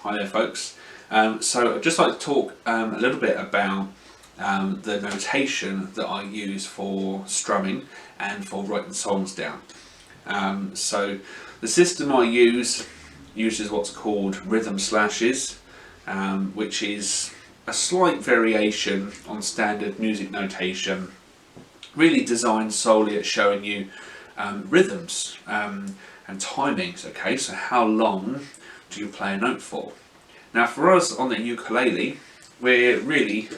Hi there folks. So I'd just like to talk a little bit about the notation that I use for strumming and for writing songs down. So the system I use uses what's called rhythm slashes, which is a slight variation on standard music notation, really designed solely at showing you rhythms and timings. Okay, so how long do you play a note for? Now for us on the ukulele, we're really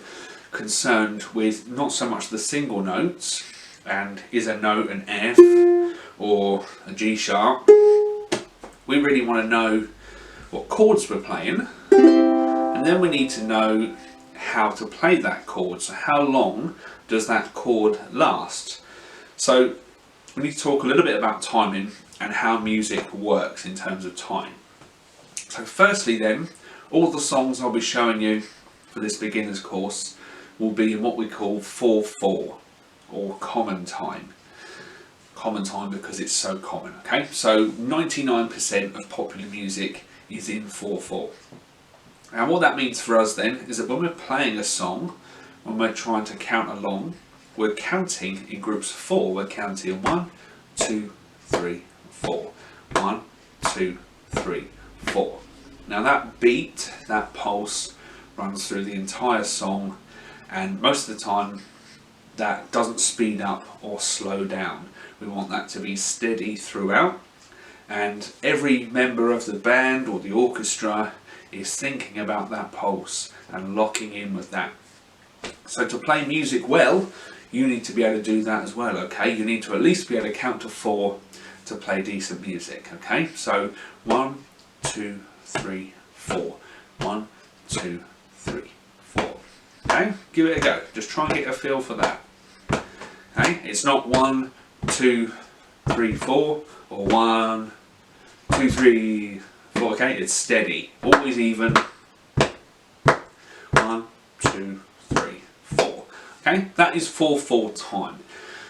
concerned with not so much the single notes and is a note an F or a G sharp. We really want to know what chords we're playing, and then we need to know how to play that chord. So how long does that chord last? So we need to talk a little bit about timing and how music works in terms of time. So firstly then, all the songs I'll be showing you for this beginner's course will be in what we call 4/4 or common time. Common time because it's so common, okay? So 99% of popular music is in 4/4. Now what that means for us then is that when we're playing a song, when we're trying to count along, we're counting in groups of 4. We're counting 1, 2, 3, 4. 1, 2, 3, 4. Now that beat, that pulse runs through the entire song, and most of the time that doesn't speed up or slow down. We want that to be steady throughout, and every member of the band or the orchestra is thinking about that pulse and locking in with that. So to play music well, you need to be able to do that as well, okay? You need to at least be able to count to 4 to play decent music, okay? So 1, 2, 3, 4. 1, 2, 3, 4. Okay, give it a go. Just try and get a feel for that. Okay, it's not 1, 2, 3, 4 or 1, 2, 3, 4. Okay, it's steady, always even. 1, 2, 3, 4. Okay, that is 4/4 time.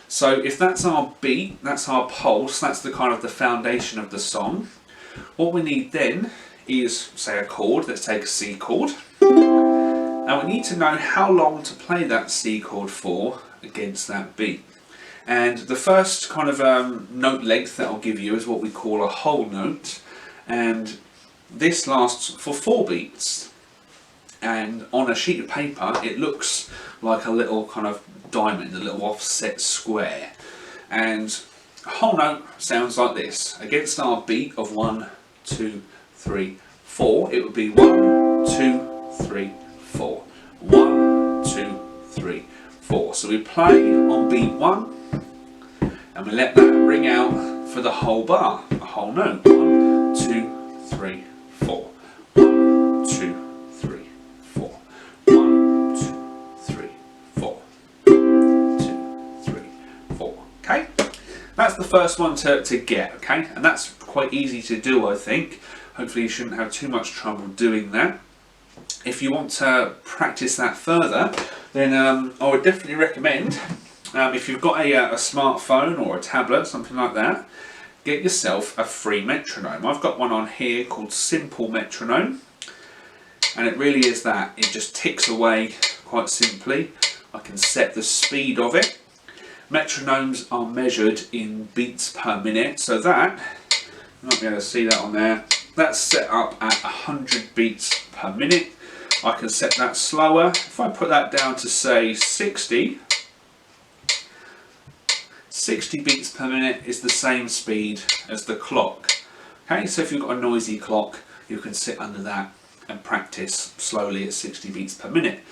So if that's our beat, that's our pulse, that's the kind of the foundation of the song. What we need then is, say, a chord. Let's take a C chord. Now we need to know how long to play that C chord for against that beat. And the first kind of note length that I'll give you is what we call a whole note, and this lasts for 4 beats. And on a sheet of paper it looks like a little kind of diamond, a little offset square, and a whole note sounds like this. Against our beat of 1, 2, 3, 4, it would be 1, 2, 3, 4. 1, 2, 3, 4. So we play on beat 1 and we let that ring out for the whole bar, the whole note. 1, 2, 3, 4. 1, 2, 3, 4. 1, 2, 3, 4. 2, 3, 4. Okay? That's the first one to get, okay? And that's quite easy to do, I think. Hopefully you shouldn't have too much trouble doing that. If you want to practice that further, then I would definitely recommend, if you've got a smartphone or a tablet, something like that, get yourself a free metronome. I've got one on here called Simple Metronome, and it really is that. It just ticks away quite simply. I can set the speed of it. Metronomes are measured in beats per minute, so that, you might be able to see that on there, that's set up at 100 beats per minute. I can set that slower. If I put that down to say 60 beats per minute is the same speed as the clock. Okay, so if you've got a noisy clock, you can sit under that and practice slowly at 60 beats per minute.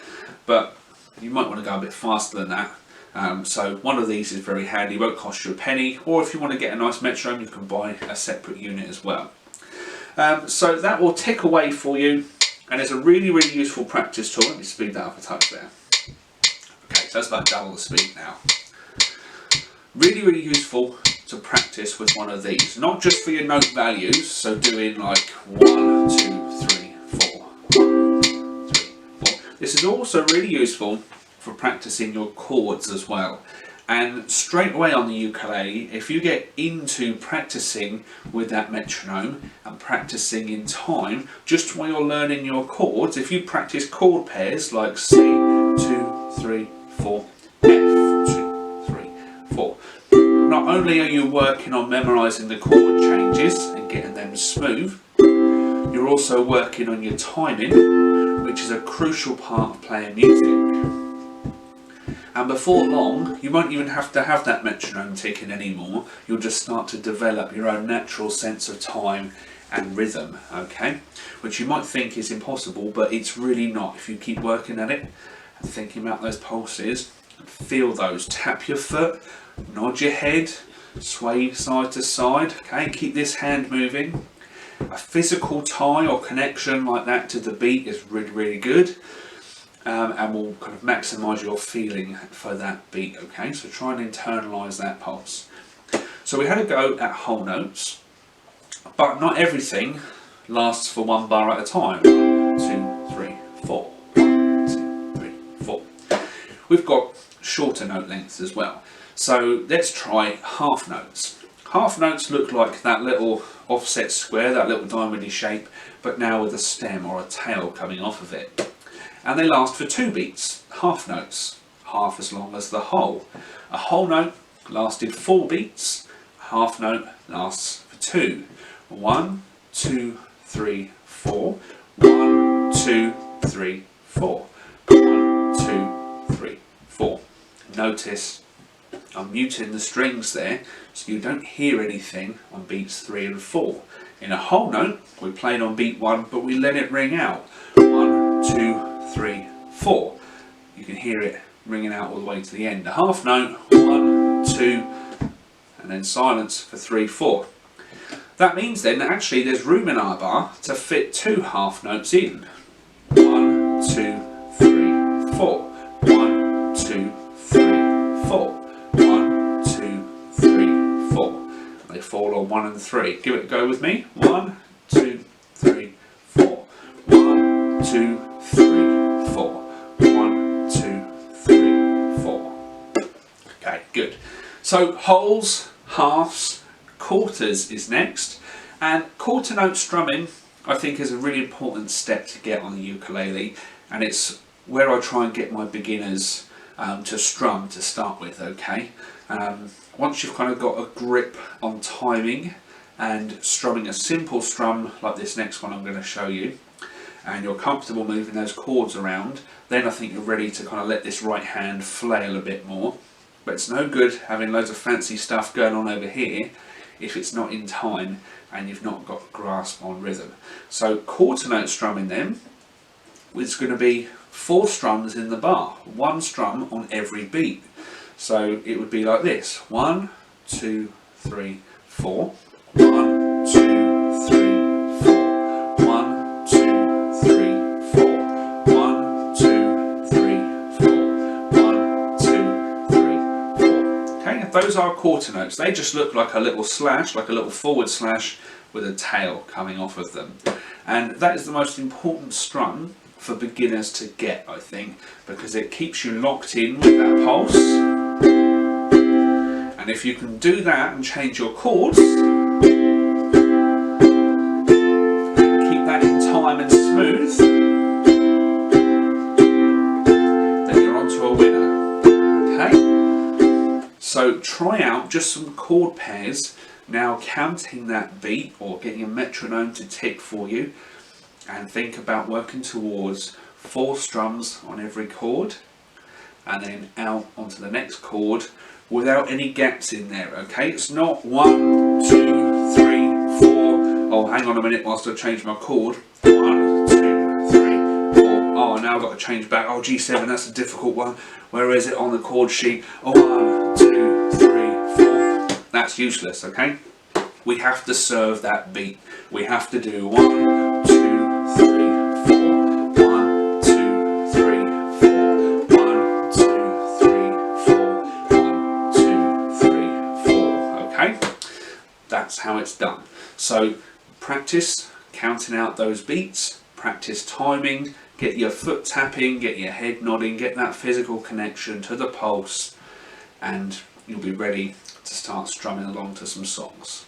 But you might want to go a bit faster than that. So one of these is very handy, won't cost you a penny, or if you want to get a nice metronome, you can buy a separate unit as well. So that will tick away for you, and it's a really, really useful practice tool. Let me speed that up a touch there. Okay, so that's about double the speed now. Really, really useful to practice with one of these, not just for your note values, so doing like 1, 2, 3, 4, 1, 2, 3, 4. This is also really useful for practicing your chords as well. And straight away on the ukulele, if you get into practicing with that metronome and practicing in time, just while you're learning your chords, if you practice chord pairs like C, 2, 3, 4, F, 2, 3, 4, not only are you working on memorising the chord changes and getting them smooth, you're also working on your timing, which is a crucial part of playing music. And before long, you won't even have to have that metronome ticking anymore. You'll just start to develop your own natural sense of time and rhythm, okay? Which you might think is impossible, but it's really not. If you keep working at it and thinking about those pulses, feel those. Tap your foot, nod your head, sway side to side, okay? Keep this hand moving. A physical tie or connection like that to the beat is really, really good. And will kind of maximise your feeling for that beat, okay? So try and internalise that pulse. So we had a go at whole notes, but not everything lasts for one bar at a time. 1, 2, 3, 4. 1, 2, 3, 4. We've got shorter note lengths as well. So let's try half notes. Half notes look like that little offset square, that little diamondy shape, but now with a stem or a tail coming off of it. And they last for 2 beats, half notes, half as long as the whole. A whole note lasted 4 beats, half note lasts for 2. 1, 2, 3, 4. 1, 2, 3, 4. 1, 2, 3, 4. Notice I'm muting the strings there so you don't hear anything on beats 3 and 4. In a whole note, we played on beat 1, but we let it ring out. 1, 2, 3, 4. You can hear it ringing out all the way to the end. A half note, 1, 2, and then silence for 3, 4. That means then that actually there's room in our bar to fit 2 half notes in. 1, 2, 3, 4. 1, 2, 3, 4. 1, 2, 3, 4. They fall on 1 and 3. Give it a go with me. 1, 2, 3, 4. 1, 2, 3, 4. 1, 2, 3, 4. Okay, good. So wholes, halves, quarters is next, and quarter note strumming I think is a really important step to get on the ukulele, and it's where I try and get my beginners to strum to start with, okay? Once you've kind of got a grip on timing and strumming a simple strum like this next one I'm going to show you, and you're comfortable moving those chords around, then I think you're ready to kind of let this right hand flail a bit more. But it's no good having loads of fancy stuff going on over here if it's not in time and you've not got a grasp on rhythm. So quarter note strumming then, it's going to be 4 strums in the bar, 1 strum on every beat. So it would be like this: 1, 2, 3, 4. 1, 2, 3, 4. 1, 2, 3, 4. 1, 2, 3, 4. 1, 2, 3, 4. Okay, those are quarter notes. They just look like a little slash, like a little forward slash with a tail coming off of them. And that is the most important strum for beginners to get, I think, because it keeps you locked in with that pulse. And if you can do that and change your chords, keep that in time and smooth, then you're onto a winner. Okay? So try out just some chord pairs, now counting that beat or getting a metronome to tick for you, and think about working towards 4 strums on every chord, and then out onto the next chord without any gaps in there, okay? It's not 1, 2, 3, 4. Oh, hang on a minute whilst I change my chord. 1, 2, 3, 4. Oh, now I've got to change back. Oh, G7, that's a difficult one. Where is it on the chord sheet? Oh, 1, 2, 3, 4. That's useless, okay? We have to serve that beat. We have to do 1, 2, 3, 4. 1, 2, 3, 4. 1, 2, 3, 4. 1, 2, 3, 4. Okay? That's how it's done. So practice counting out those beats, practice timing, get your foot tapping, get your head nodding, get that physical connection to the pulse, and you'll be ready to start strumming along to some songs.